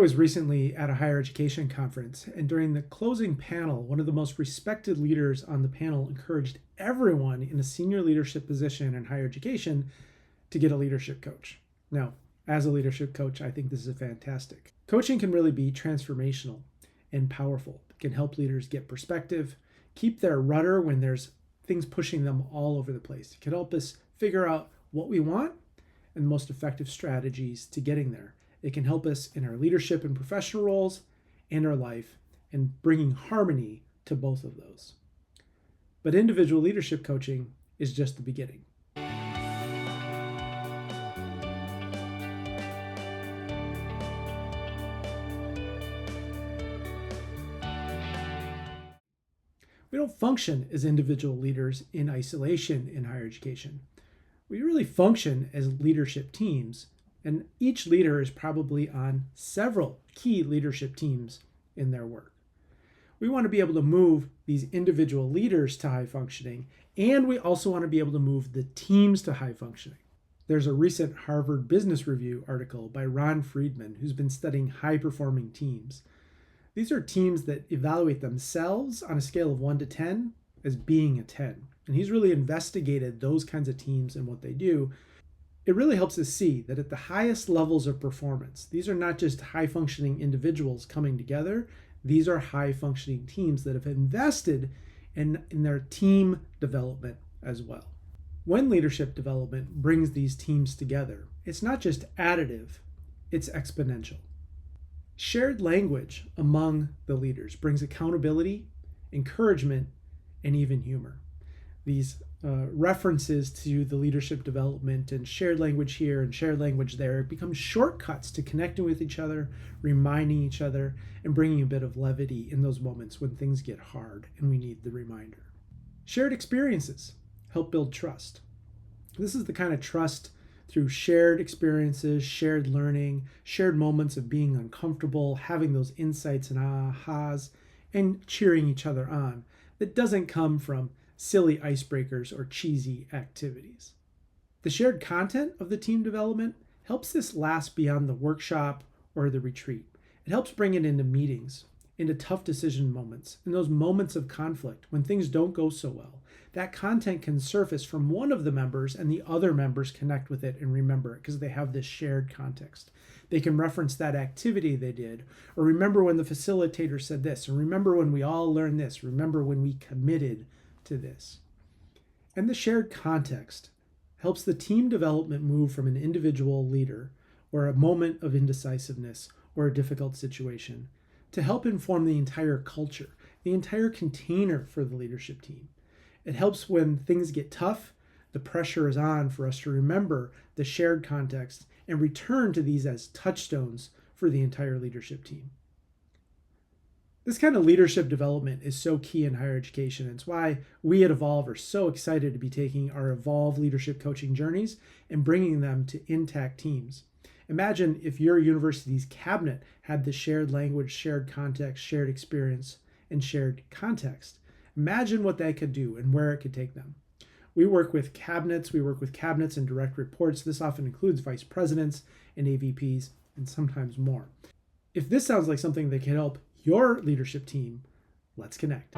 was recently at a higher education conference, and during the closing panel, one of the most respected leaders on the panel encouraged everyone in a senior leadership position in higher education to get a leadership coach. Now, as a leadership coach, I think this is fantastic. Coaching can really be transformational and powerful. It can help leaders get perspective, keep their rudder when there's things pushing them all over the place. It can help us figure out what we want and the most effective strategies to getting there. It can help us in our leadership and professional roles and our life, and bringing harmony to both of those. But individual leadership coaching is just the beginning. We don't function as individual leaders in isolation in higher education. We really function as leadership teams, and each leader is probably on several key leadership teams in their work. We want to be able to move these individual leaders to high functioning, and we also want to be able to move the teams to high functioning. There's a recent Harvard Business Review article by Ron Friedman, who's been studying high-performing teams. These are teams that evaluate themselves on a scale of 1 to 10 as being a 10. And he's really investigated those kinds of teams and what they do. It really helps us see that at the highest levels of performance, these are not just high-functioning individuals coming together. These are high-functioning teams that have invested in their team development as well. When leadership development brings these teams together, it's not just additive, it's exponential. Shared language among the leaders brings accountability, encouragement, and even humor. These references to the leadership development and shared language here and shared language there become shortcuts to connecting with each other, reminding each other, and bringing a bit of levity in those moments when things get hard and we need the reminder. Shared experiences help build trust. This is the kind of trust through shared experiences, shared learning, shared moments of being uncomfortable, having those insights and ahas, and cheering each other on, that doesn't come from silly icebreakers or cheesy activities. The shared content of the team development helps this last beyond the workshop or the retreat. It helps bring it into meetings, into tough decision moments, in those moments of conflict when things don't go so well. That content can surface from one of the members and the other members connect with it and remember it because they have this shared context. They can reference that activity they did, or remember when the facilitator said this, or remember when we all learned this, remember when we committed to this. And the shared context helps the team development move from an individual leader or a moment of indecisiveness or a difficult situation to help inform the entire culture, the entire container for the leadership team. It helps when things get tough, the pressure is on for us to remember the shared context and return to these as touchstones for the entire leadership team. This kind of leadership development is so key in higher education. It's why we at Evolve are so excited to be taking our Evolve leadership coaching journeys and bringing them to intact teams. Imagine if your university's cabinet had the shared language, shared context, shared experience, and shared context. Imagine what that could do and where it could take them. We work with cabinets and direct reports. This often includes vice presidents and AVPs and sometimes more. If this sounds like something that can help your leadership team, let's connect.